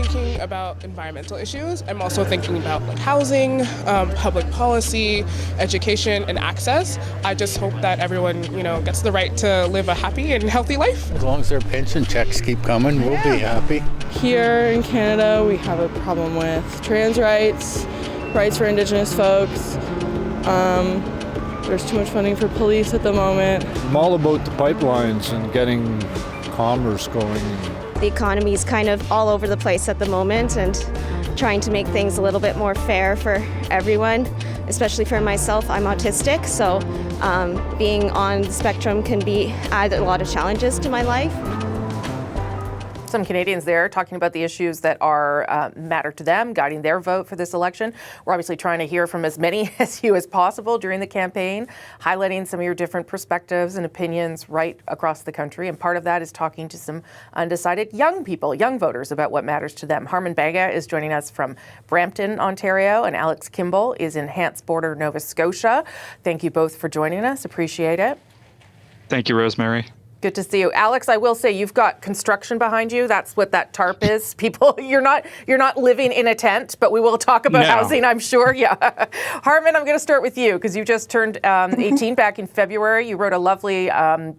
thinking about environmental issues. I'm also thinking about like housing, public policy, education, and access. I just hope that everyone, gets the right to live a happy and healthy life. As long as their pension checks keep coming, we'll be happy. Here in Canada, we have a problem with trans rights, rights for Indigenous folks. There's too much funding for police at the moment. I'm all about the pipelines and getting commerce going. The economy is kind of all over the place at the moment, and trying to make things a little bit more fair for everyone, especially for myself. I'm autistic, so being on the spectrum can add a lot of challenges to my life. Some Canadians there talking about the issues that are matter to them, guiding their vote for this election. We're obviously trying to hear from as many as you as possible during the campaign, highlighting some of your different perspectives and opinions right across the country. And part of that is talking to some undecided young people, young voters, about what matters to them. Harman Banga is joining us from Brampton, Ontario, and Alex Kimball is in Hants Border, Nova Scotia. Thank you both for joining us. Appreciate it. Thank you, Rosemary. Good to see you. Alex, I will say you've got construction behind you. That's what that tarp is. People, you're not living in a tent, but we will talk about housing, I'm sure. Yeah. Harman, I'm going to start with you because you just turned 18 back in February. You wrote a lovely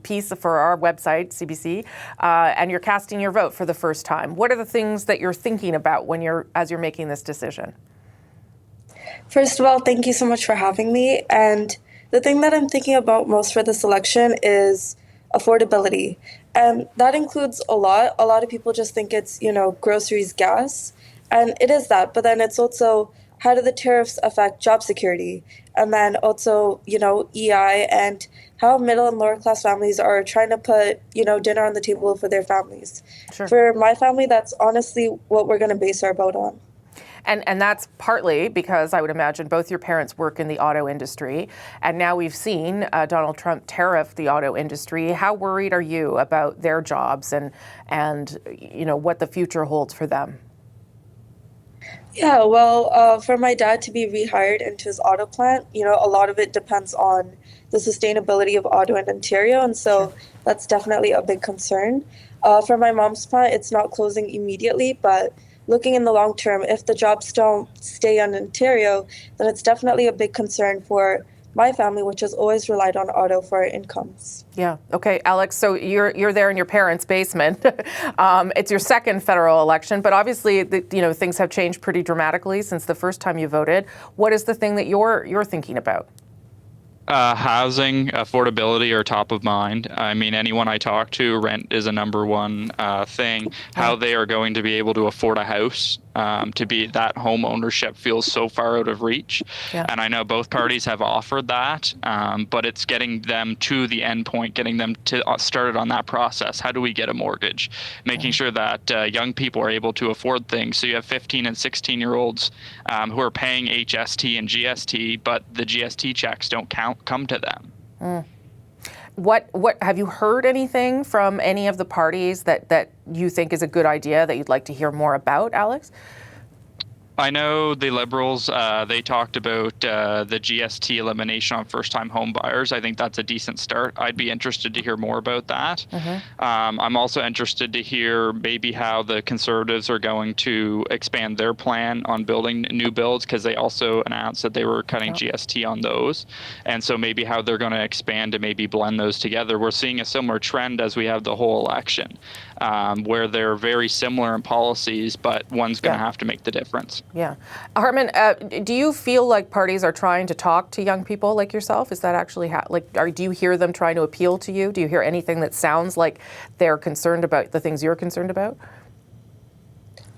piece for our website, CBC, and you're casting your vote for the first time. What are the things that you're thinking about as you're making this decision? First of all, thank you so much for having me. And the thing that I'm thinking about most for this election is affordability. And that includes a lot. A lot of people just think it's, groceries, gas. And it is that. But then it's also, how do the tariffs affect job security? And then also, EI and how middle and lower class families are trying to put, dinner on the table for their families. Sure. For my family, that's honestly what we're going to base our vote on. And that's partly because I would imagine both your parents work in the auto industry, and now we've seen Donald Trump tariff the auto industry. How worried are you about their jobs and what the future holds for them? Yeah, well, for my dad to be rehired into his auto plant, a lot of it depends on the sustainability of auto in Ontario, and so that's definitely a big concern. For my mom's plant, it's not closing immediately, but looking in the long term, if the jobs don't stay in Ontario, then it's definitely a big concern for my family, which has always relied on auto for our incomes. Yeah. Okay, Alex, so you're there in your parents' basement. It's your second federal election, but obviously, things have changed pretty dramatically since the first time you voted. What is the thing that you're thinking about? Housing, affordability are top of mind. I mean, anyone I talk to, rent is a number one thing. How they are going to be able to afford a house, that home ownership feels so far out of reach. Yeah. And I know both parties have offered that, but it's getting them to the end point, getting them to started on that process. How do we get a mortgage? Making sure that young people are able to afford things. So you have 15 and 16-year-olds who are paying HST and GST, but the GST checks don't come to them. What have you heard anything from any of the parties that you think is a good idea that you'd like to hear more about, Alex? I know the Liberals, they talked about the GST elimination on first-time home buyers. I think that's a decent start. I'd be interested to hear more about that. I'm also interested to hear maybe how the Conservatives are going to expand their plan on building new builds, because they also announced that they were cutting GST on those. And so maybe how they're going to expand to maybe blend those together. We're seeing a similar trend as we have the whole election, where they're very similar in policies, but one's going to have to make the difference. Yeah. Harman, do you feel like parties are trying to talk to young people like yourself? Is that actually do you hear them trying to appeal to you? Do you hear anything that sounds like they're concerned about the things you're concerned about?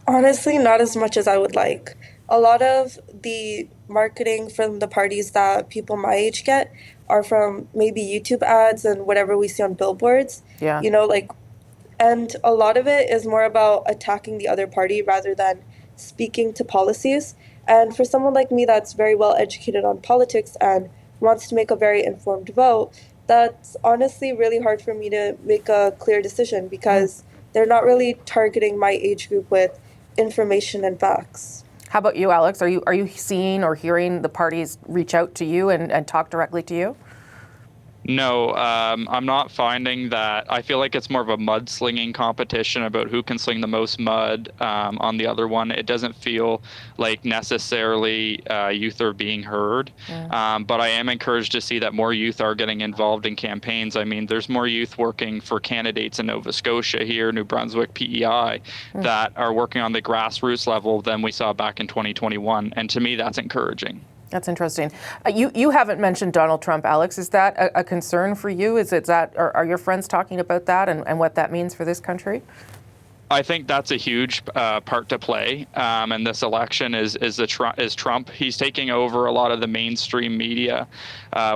Honestly, not as much as I would like. A lot of the marketing from the parties that people my age get are from maybe YouTube ads and whatever we see on billboards. Yeah. And a lot of it is more about attacking the other party rather than speaking to policies. And for someone like me that's very well educated on politics and wants to make a very informed vote, that's honestly really hard for me to make a clear decision because they're not really targeting my age group with information and facts. How about you, Alex? Are you seeing or hearing the parties reach out to you and talk directly to you? No, I'm not finding that. I feel like it's more of a mudslinging competition about who can sling the most mud on the other one. It doesn't feel like necessarily youth are being heard. But I am encouraged to see that more youth are getting involved in campaigns. I mean, there's more youth working for candidates in Nova Scotia here, New Brunswick, PEI, that are working on the grassroots level than we saw back in 2021. And to me, that's encouraging. That's interesting. You haven't mentioned Donald Trump, Alex. Is that a concern for you? Are your friends talking about that and what that means for this country? I think that's a huge part to play in this election is Trump. He's taking over a lot of the mainstream media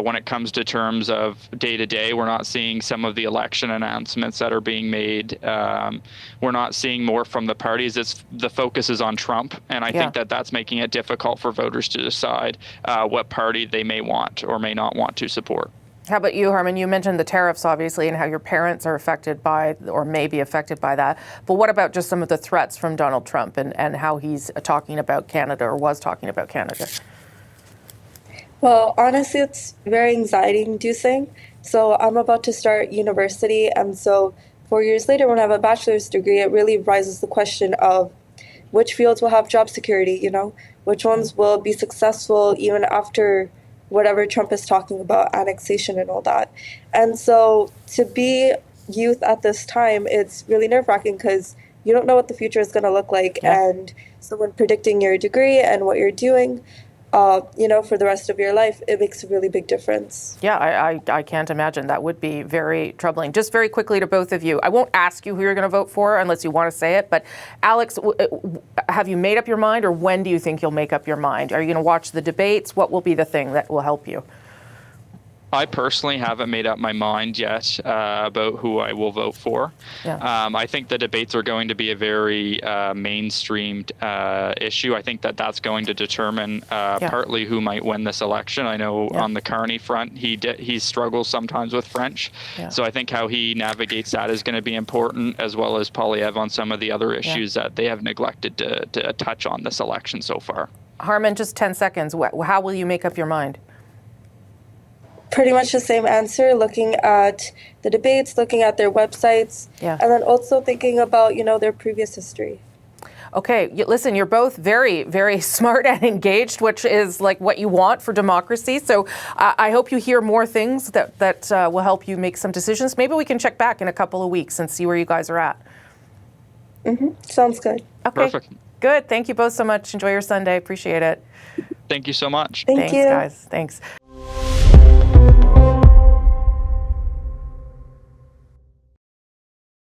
when it comes to terms of day to day. We're not seeing some of the election announcements that are being made. We're not seeing more from the parties. The focus is on Trump, and I think that's making it difficult for voters to decide what party they may want or may not want to support. How about you, Harman? You mentioned the tariffs, obviously, and how your parents are affected by or may be affected by that. But what about just some of the threats from Donald Trump and how he's talking about Canada or was talking about Canada? Well, honestly, it's very anxiety-inducing. So I'm about to start university, and so 4 years later, when I have a bachelor's degree, it really raises the question of which fields will have job security, which ones will be successful even after whatever Trump is talking about, annexation and all that. And so to be youth at this time, it's really nerve-wracking because you don't know what the future is going to look like. And so when predicting your degree and what you're doing, for the rest of your life, it makes a really big difference. Yeah, I can't imagine. That would be very troubling. Just very quickly to both of you, I won't ask you who you're going to vote for unless you want to say it, but Alex, have you made up your mind, or when do you think you'll make up your mind? Are you going to watch the debates? What will be the thing that will help you? I personally haven't made up my mind yet about who I will vote for. I think the debates are going to be a very mainstreamed issue. I think that's going to determine partly who might win this election. I know on the Carney front, he struggles sometimes with French. So I think how he navigates that is going to be important, as well as Poilievre on some of the other issues that they have neglected to touch on this election so far. Harman, just 10 seconds. How will you make up your mind? Pretty much the same answer, looking at the debates, looking at their websites, and then also thinking about, their previous history. Okay, listen, you're both very, very smart and engaged, which is like what you want for democracy. So I hope you hear more things that will help you make some decisions. Maybe we can check back in a couple of weeks and see where you guys are at. Sounds good. Okay, Perfect. Good. Thank you both so much. Enjoy your Sunday. Appreciate it. Thank you so much. Thanks, guys. Thanks.